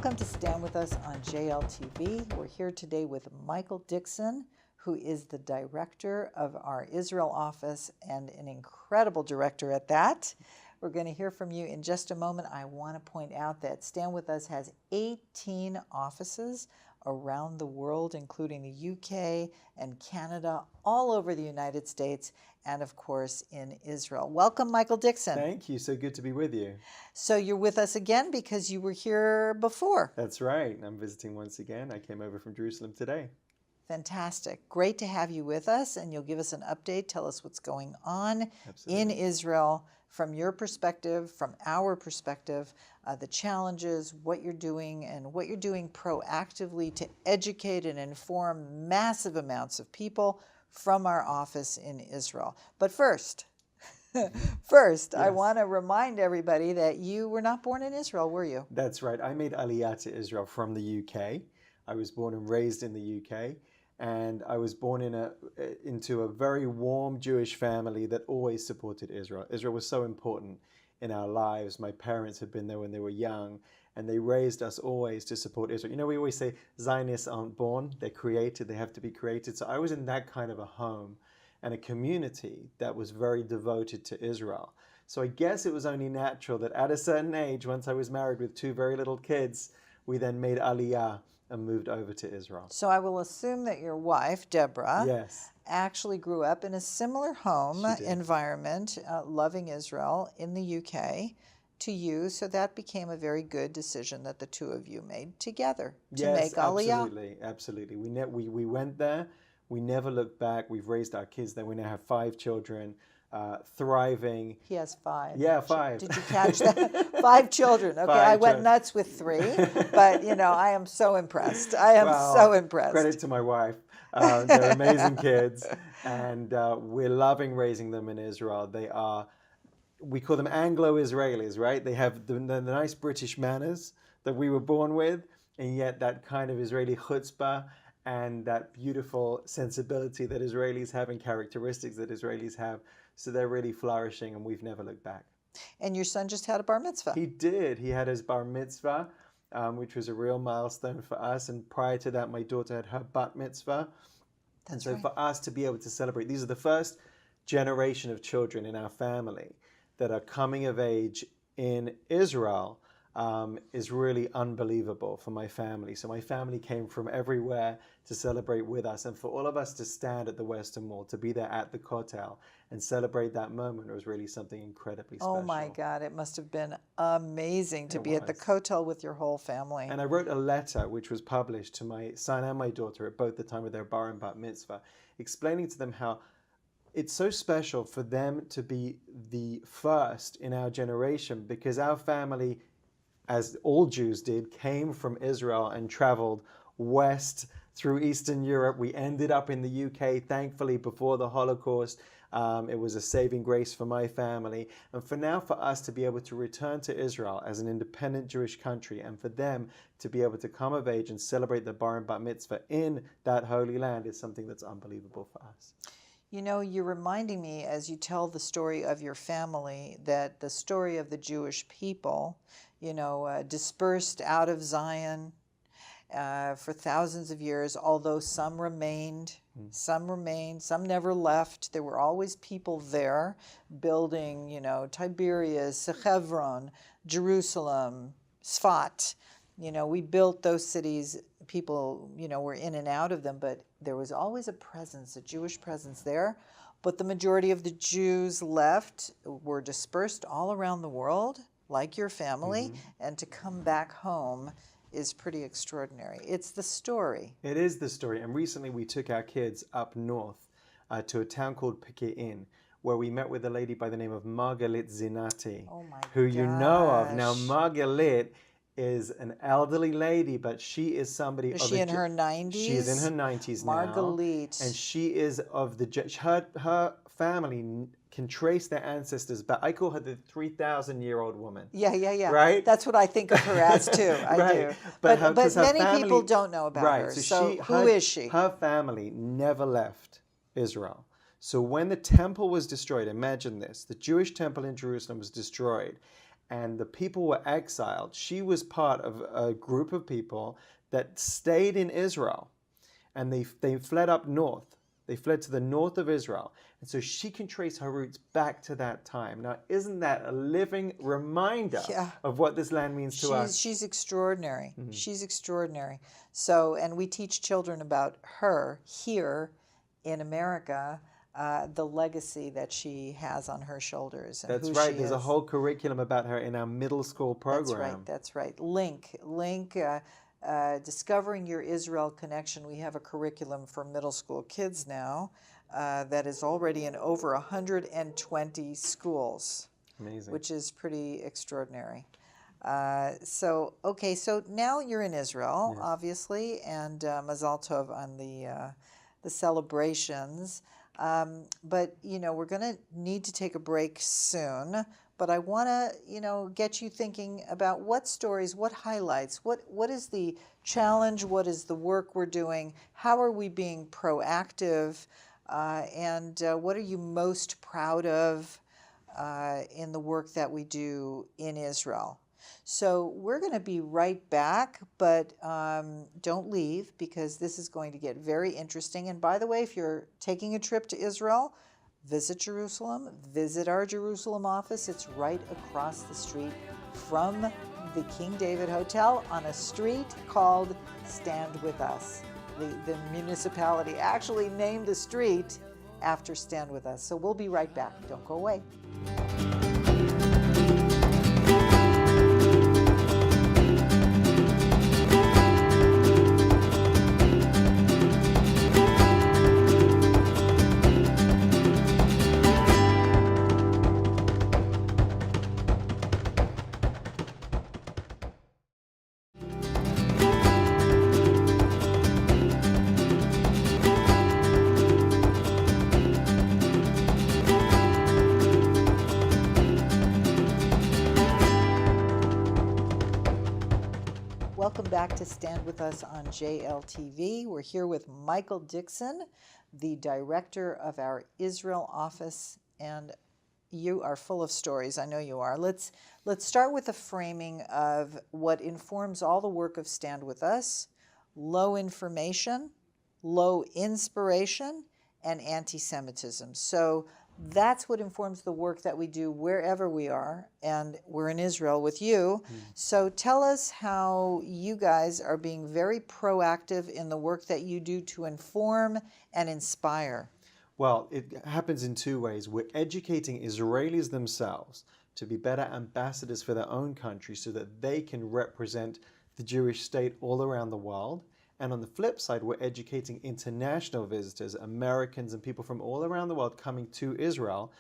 Welcome to Stand With Us on JLTV. We're here today with MichaelDickson, who is the director of our Israel office and an incredible director at that. We're going to hear from you in just a moment. I want to point out that Stand With Us has 18 offices around the world, including the UK and Canada, all over the United States, and of course in Israel. Welcome, MichaelDickson. Thank you. So good to be with you. So you're with us again because you were here before. That's right. I'm visiting once again. I came over from Jerusalem today. Fantastic. Great to have you with us, and you'll give us an update. Tell us what's going on in Israel from your perspective, from our perspective, the challenges, what you're doing, and what you're doing proactively to educate and inform massive amounts of people from our office in Israel. But first, yes. I want to remind everybody that you were not born in Israel, were you? That's right. I made Aliyah to Israel from the UK. I was born and raised in the UK. And I was born into a very warm Jewish family that always supported Israel. Israel was so important in our lives. My parents had been there when they were young, and they raised us always to support Israel. You know, we always say Zionists aren't born, they're created, they have to be created. So I was in that kind of a home and a community that was very devoted to Israel. So I guess it was only natural that at a certain age, once I was married with two very little kids, we then made Aliyah and moved over to Israel. So I will assume that your wife, Deborah, yes, actually grew up in a similar home environment, loving Israel in the UK to you. So that became a very good decision that the two of you made together to make Aliyah. Absolutely. We went there. We never looked back. We've raised our kids there. We now have 5 children. Thriving. He has 5. Yeah, 5. Did you catch that? 5 children. Okay, I went nuts with 3, but I am so impressed. I am so impressed. Credit to my wife. They're amazing kids, and we're loving raising them in Israel. We call them Anglo-Israelis, right? They have the nice British manners that we were born with, and yet that kind of Israeli chutzpah and that beautiful sensibility that Israelis have and characteristics that Israelis have. So they're really flourishing, and we've never looked back. And your son just had a bar mitzvah. He did. He had his bar mitzvah, which was a real milestone for us. And prior to that, my daughter had her bat mitzvah. And so for us to be able to celebrate, these are the first generation of children in our family that are coming of age in Israel, is really unbelievable for my family. So my family came from everywhere to celebrate with us, and for all of us to stand at the Western Wall, to be there at the Kotel and celebrate that moment was really something incredibly special. Oh my God, it must have been amazing to be at the Kotel with your whole family. And I wrote a letter which was published to my son and my daughter at both the time of their bar and bat mitzvah, explaining to them how it's so special for them to be the first in our generation, because our family, as all Jews did, came from Israel and traveled west through Eastern Europe. We ended up in the UK, thankfully, before the Holocaust. It was a saving grace for my family. And for now, for us to be able to return to Israel as an independent Jewish country, and for them to be able to come of age and celebrate the bar and bat mitzvah in that holy land is something that's unbelievable for us. You know, you're reminding me, as you tell the story of your family, that the story of the Jewish people, dispersed out of Zion for thousands of years, although some remained, some never left. There were always people there building, Tiberias, Hebron, Jerusalem, Sfat. We built those cities. People, were in and out of them, but there was always a presence, a Jewish presence there. But the majority of the Jews left, were dispersed all around the world, like your family, and to come back home is pretty extraordinary. It's the story. It is the story. And recently we took our kids up north to a town called Peke'in, where we met with a lady by the name of Margalit Zinati, who you know of. Now, Margalit is an elderly lady, but she is somebody. Is she in her 90s? She is in her 90s now. Margalit. And she is of her family can trace their ancestors back. I call her the 3,000-year-old woman. Yeah. Right? That's what I think of her as too. I do. But many people don't know about her. So who is she? Her family never left Israel. So when the temple was destroyed, imagine this, the Jewish temple in Jerusalem was destroyed, and the people were exiled, she was part of a group of people that stayed in Israel, and they fled up north. They fled to the north of Israel. And so she can trace her roots back to that time. Now, isn't that a living reminder of what this land means to us? She's extraordinary. She's extraordinary. So, and we teach children about her here in America, the legacy that she has on her shoulders. And That's who right. she There's a is. whole curriculum about her in our middle school program. That's right. Link. Discovering Your Israel Connection. We have a curriculum for middle school kids now that is already in over 120 schools. Amazing. Which is pretty extraordinary. So now you're in Israel, Yes. obviously, and Mazal Tov on the celebrations. But, we're going to need to take a break soon. But I want to, get you thinking about what stories, what highlights, what is the challenge, what is the work we're doing, how are we being proactive, and what are you most proud of in the work that we do in Israel. So we're going to be right back, but don't leave because this is going to get very interesting. And by the way, if you're taking a trip to Israel, visit Jerusalem, visit our Jerusalem office. It's right across the street from the King David Hotel on a street called Stand With Us. The municipality actually named the street after Stand With Us. So we'll be right back. Don't go away. Welcome back to Stand With Us on JLTV. We're here with MichaelDickson, the director of our Israel office, and you are full of stories. I know you are. Let's start with the framing of what informs all the work of Stand With Us: low information, low inspiration, and anti-Semitism. So that's what informs the work that we do wherever we are, and we're in Israel with you. So tell us how you guys are being very proactive in the work that you do to inform and inspire. Well, it happens in two ways. We're educating Israelis themselves to be better ambassadors for their own country so that they can represent the Jewish state all around the world. And on the flip side, we're educating international visitors, Americans and people from all around the world coming to Israel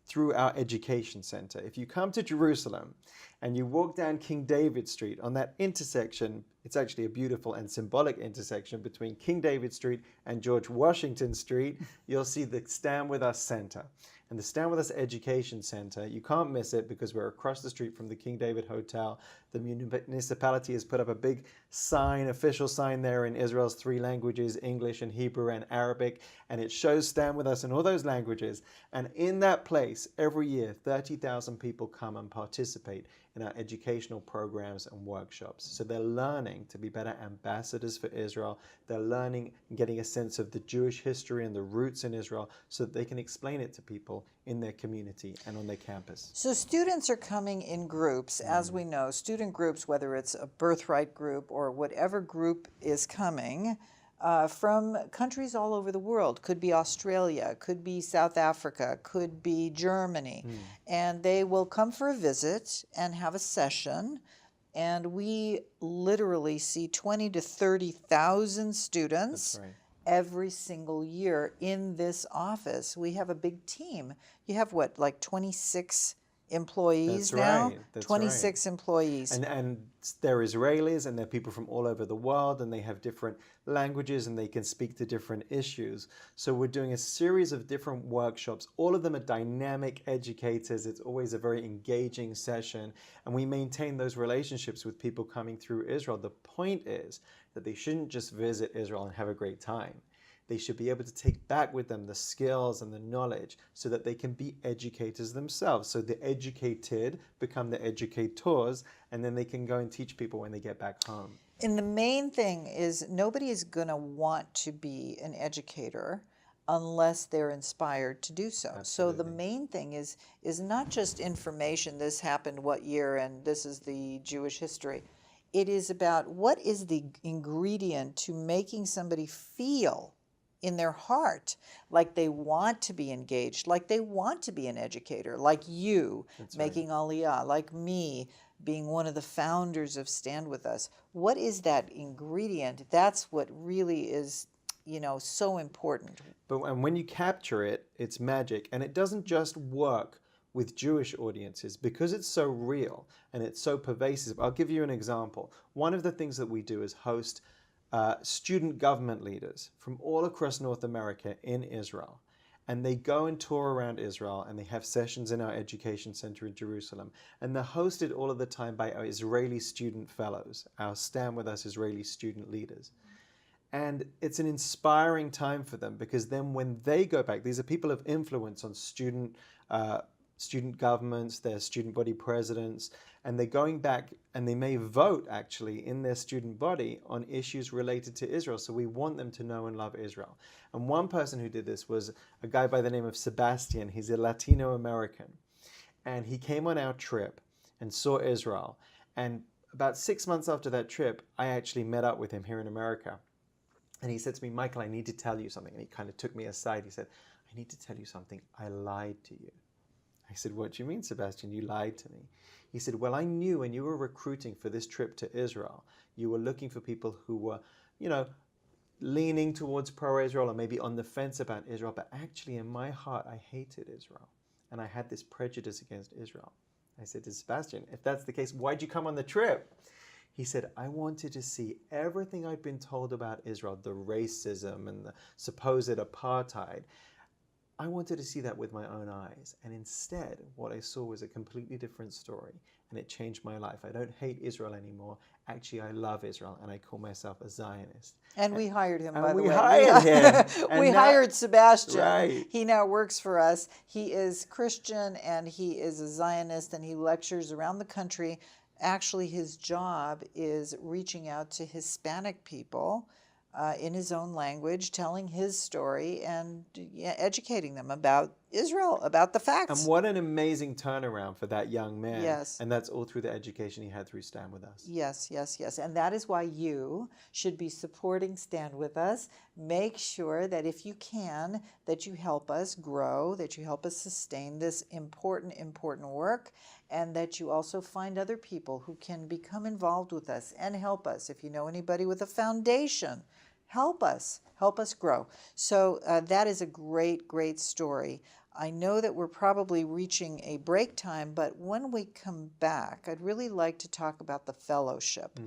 through our education center. If you come to Jerusalem and you walk down King David Street, on that intersection, it's actually a beautiful and symbolic intersection between King David Street and George Washington Street, you'll see the Stand With Us Center. And the Stand With Us Education Center, you can't miss it because we're across the street from the King David Hotel. The municipality has put up a big sign, official sign there in Israel's three languages, English and Hebrew and Arabic, and it shows Stand With Us in all those languages. And in that place, every year, 30,000 people come and participate in our educational programs and workshops. So they're learning to be better ambassadors for Israel. They're learning and getting a sense of the Jewish history and the roots in Israel so that they can explain it to people in their community and on their campus. So students are coming in groups, as we know, student groups, whether it's a birthright group or whatever group is coming, from countries all over the world. Could be Australia, could be South Africa, could be Germany. And they will come for a visit and have a session. And we literally see 20 to 30,000 students every single year in this office. We have a big team. You have what, like 26 employees now? That's 26 employees. And they're Israelis and they're people from all over the world and they have different languages and they can speak to different issues. So we're doing a series of different workshops. All of them are dynamic educators. It's always a very engaging session. And we maintain those relationships with people coming through Israel. The point is that they shouldn't just visit Israel and have a great time. They should be able to take back with them the skills and the knowledge so that they can be educators themselves. So the educated become the educators, and then they can go and teach people when they get back home. And the main thing is nobody is going to want to be an educator unless they're inspired to do so. Absolutely. So the main thing is not just information, this happened what year and this is the Jewish history. It is about what is the ingredient to making somebody feel in their heart like they want to be engaged, like they want to be an educator, like you making Aliyah, like me being one of the founders of Stand With Us. What is that ingredient? That's what really is, so important. And when you capture it, it's magic. And it doesn't just work with Jewish audiences because it's so real and it's so pervasive. I'll give you an example. One of the things that we do is host student government leaders from all across North America in Israel. And they go and tour around Israel, and they have sessions in our education center in Jerusalem. And they're hosted all of the time by our Israeli student fellows, our Stand With Us Israeli student leaders. And it's an inspiring time for them, because then when they go back, these are people of influence on student governments, their student body presidents, and they're going back and they may vote actually in their student body on issues related to Israel. So we want them to know and love Israel. And one person who did this was a guy by the name of Sebastian. He's a Latino American. And he came on our trip and saw Israel. And about 6 months after that trip, I actually met up with him here in America. And he said to me, Michael, I need to tell you something. And he kind of took me aside. He said, I need to tell you something. I lied to you. I said, what do you mean, Sebastian? You lied to me. He said, well, I knew when you were recruiting for this trip to Israel, you were looking for people who were, leaning towards pro-Israel or maybe on the fence about Israel. But actually, in my heart, I hated Israel. And I had this prejudice against Israel. I said to Sebastian, if that's the case, why'd you come on the trip? He said, I wanted to see everything I'd been told about Israel, the racism and the supposed apartheid. I wanted to see that with my own eyes. And instead, what I saw was a completely different story. And it changed my life. I don't hate Israel anymore. Actually, I love Israel. And I call myself a Zionist. And we hired him, by the way. We hired him. We hired Sebastian. Right. He now works for us. He is Christian and he is a Zionist and he lectures around the country. Actually, his job is reaching out to Hispanic people in his own language, telling his story and educating them about Israel, about the facts. And what an amazing turnaround for that young man. Yes. And that's all through the education he had through Stand With Us. Yes, yes, yes. And that is why you should be supporting Stand With Us. Make sure that if you can, that you help us grow, that you help us sustain this important, important work, and that you also find other people who can become involved with us and help us. If you know anybody with a foundation, help us grow. So that is a great, great story. I know that we're probably reaching a break time, but when we come back, I'd really like to talk about the fellowship,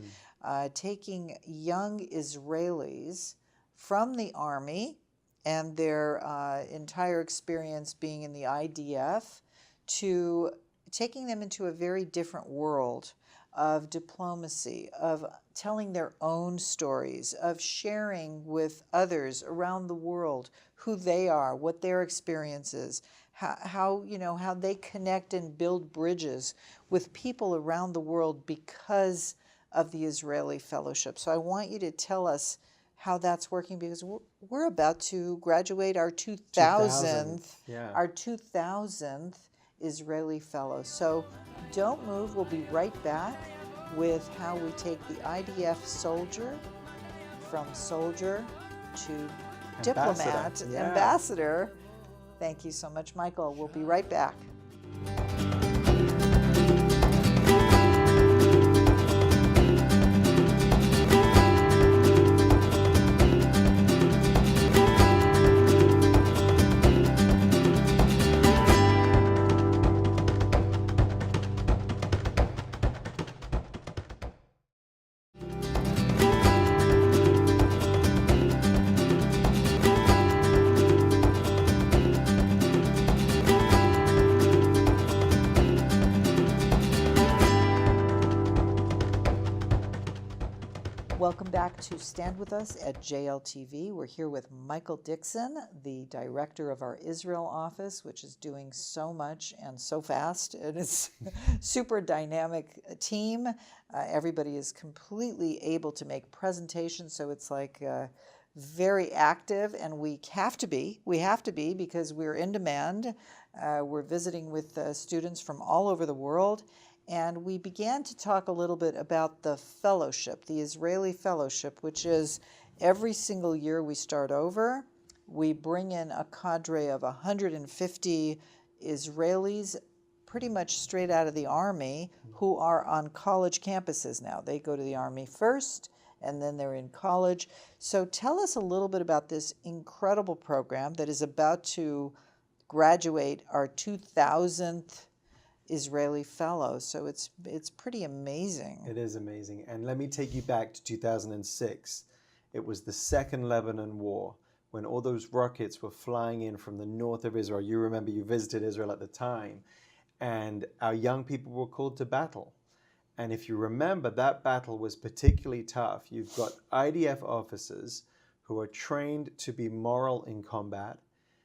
taking young Israelis from the army and their entire experience being in the IDF to taking them into a very different world of diplomacy, of telling their own stories, of sharing with others around the world who they are, what their experience is, how they connect and build bridges with people around the world because of the Israeli fellowship. So I want you to tell us how that's working, because we're about to graduate our 2000th Israeli fellow. So don't move. We'll be right back with how we take the IDF soldier from soldier to diplomat, ambassador. Thank you so much, Michael. We'll be right back. back to Stand With Us at JLTV. We're here with MichaelDickson, the director of our Israel office, which is doing so much and so fast. It is super dynamic team. Everybody is completely able to make presentations, so it's like very active, and we have to be. We have to be because we're in demand. We're visiting with students from all over the world. And we began to talk a little bit about the fellowship, the Israeli fellowship, which is every single year we start over. We bring in a cadre of 150 Israelis, pretty much straight out of the Army, who are on college campuses now. They go to the Army first, and then they're in college. So tell us a little bit about this incredible program that is about to graduate our 2,000th Israeli fellows. So it's pretty amazing. It is amazing. And let me take you back to 2006. It was the Second Lebanon War, when all those rockets were flying in from the north of Israel. You remember you visited Israel at the time, and our young people were called to battle. And if you remember, that battle was particularly tough. You've got IDF officers who are trained to be moral in combat,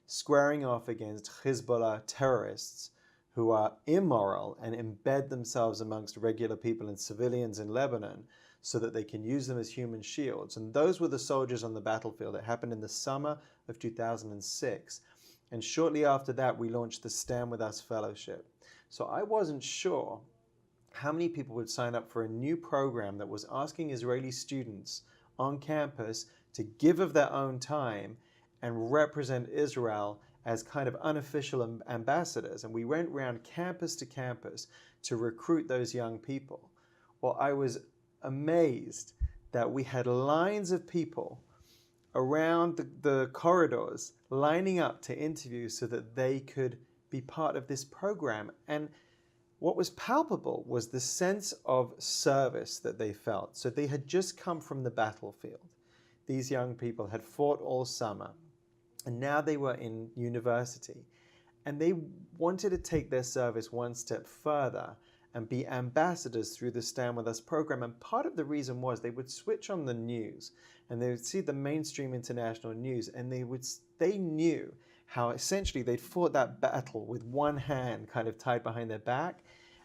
squaring off against Hezbollah terrorists who are immoral and embed themselves amongst regular people and civilians in Lebanon so that they can use them as human shields. And those were the soldiers on the battlefield. It happened in the summer of 2006. And shortly after that, we launched the Stand With Us Fellowship. So I wasn't sure how many people would sign up for a new program that was asking Israeli students on campus to give of their own time and represent Israel as kind of unofficial ambassadors. And we went around campus to campus to recruit those young people. Well, I was amazed that we had lines of people around the corridors lining up to interview so that they could be part of this program. And what was palpable was the sense of service that they felt. So they had just come from the battlefield. These young people had fought all summer, and now they were in university, and they wanted to take their service one step further and be ambassadors through the Stand With Us program. And part of the reason was they would switch on the news and they would see the mainstream international news, and they knew how essentially they'd fought that battle with one hand kind of tied behind their back.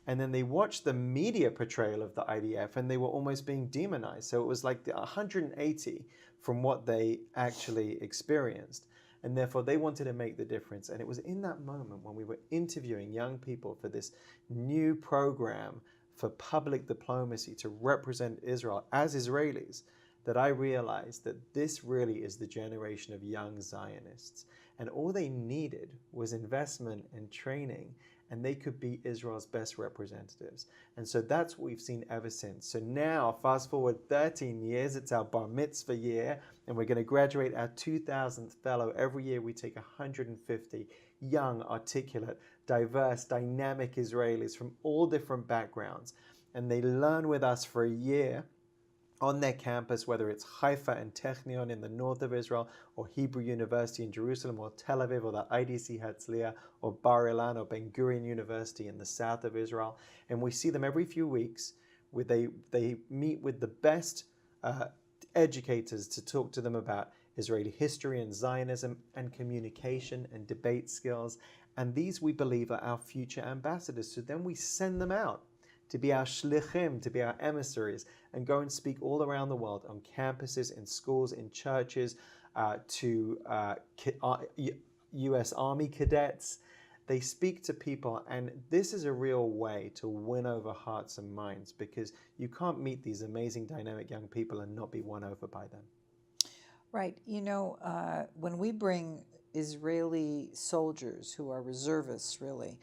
And then they watched the media portrayal of the IDF and they were almost being demonized. So it was like the 180 from what they actually experienced. And therefore, they wanted to make the difference. And it was in that moment when we were interviewing young people for this new program for public diplomacy to represent Israel as Israelis that I realized that this really is the generation of young Zionists. And all they needed was investment and training, and they could be Israel's best representatives. And so that's what we've seen ever since. So now, fast forward 13 years, it's our bar mitzvah year, and we're going to graduate our 2,000th fellow. Every year we take 150 young, articulate, diverse, dynamic Israelis from all different backgrounds. And they learn with us for a year on their campus, whether it's Haifa and Technion in the north of Israel, or Hebrew University in Jerusalem, or Tel Aviv, or the IDC Herzliya, or Bar Ilan, or Ben Gurion University in the south of Israel. And we see them every few weeks, where they meet with the best educators to talk to them about Israeli history and Zionism and communication and debate skills. And these, we believe, are our future ambassadors. So then we send them out to be our shlichim, to be our emissaries, and go and speak all around the world on campuses, in schools, in churches, to U.S. Army cadets. They speak to people, and this is a real way to win over hearts and minds, because you can't meet these amazing, dynamic young people and not be won over by them. Right. You know, when we bring Israeli soldiers who are reservists, really,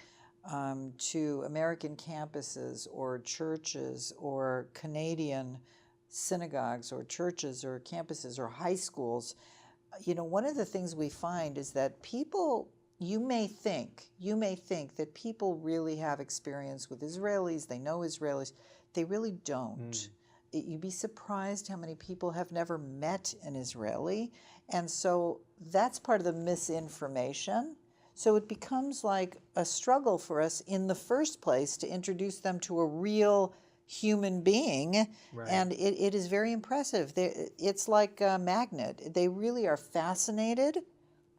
to American campuses or churches or Canadian synagogues or churches or campuses or high schools, you know, one of the things we find is that people, you may think that people really have experience with Israelis, they know Israelis. They really don't. You'd be surprised how many people have never met an Israeli. And so that's part of the misinformation. So it becomes like a struggle for us in the first place to introduce them to a real human being, Right. and it is very impressive. It's like a magnet. They really are fascinated.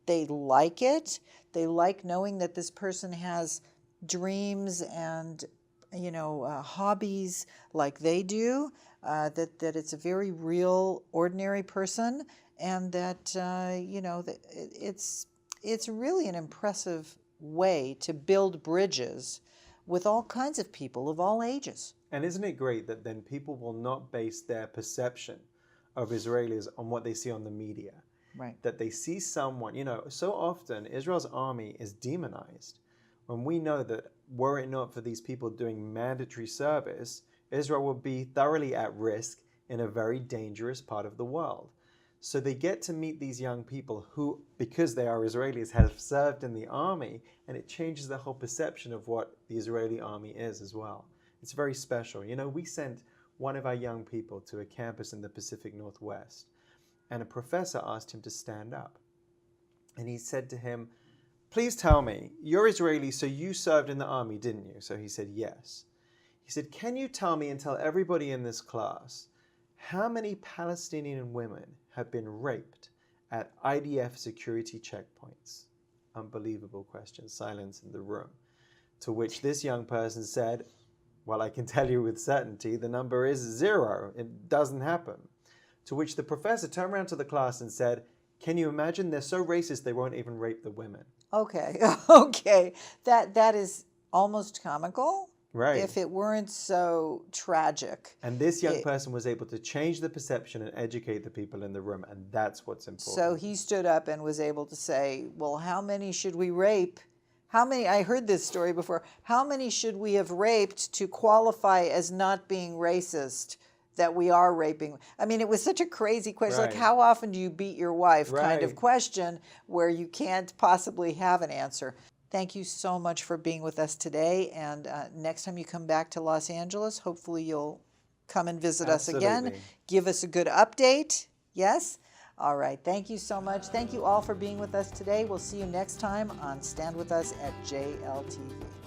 They like it. They like knowing that this person has dreams and, hobbies like they do, that it's a very real, ordinary person, and that, that it's really an impressive way to build bridges with all kinds of people of all ages. And isn't it great that then people will not base their perception of Israelis on what they see on the media? Right. That they see someone, so often Israel's army is demonized. When we know that were it not for these people doing mandatory service, Israel would be thoroughly at risk in a very dangerous part of the world. So they get to meet these young people who, because they are Israelis, have served in the army, and it changes the whole perception of what the Israeli army is as well. It's very special. We sent one of our young people to a campus in the Pacific Northwest, and a professor asked him to stand up. And he said to him, "Please tell me, you're Israeli, so you served in the army, didn't you?" So he said, "Yes." He said, "Can you tell me and tell everybody in this class how many Palestinian women have been raped at IDF security checkpoints?" Unbelievable question, silence in the room. To which this young person said, "Well, I can tell you with certainty, the number is 0. It doesn't happen." To which the professor turned around to the class and said, "Can you imagine? They're so racist they won't even rape the women." Okay, okay. That is almost comical. Right. If it weren't so tragic. And this young person was able to change the perception and educate the people in the room, and that's what's important. So he stood up and was able to say, well, how many should we rape? How many, I heard this story before, how many should we have raped to qualify as not being racist that we are raping? I mean, it was such a crazy question, Right. like how often do you beat your wife kind of Right. question where you can't possibly have an answer. Thank you so much for being with us today. And next time you come back to Los Angeles, hopefully you'll come and visit us again. Absolutely. Give us a good update. Yes? All right. Thank you so much. Thank you all for being with us today. We'll see you next time on Stand With Us at JLTV.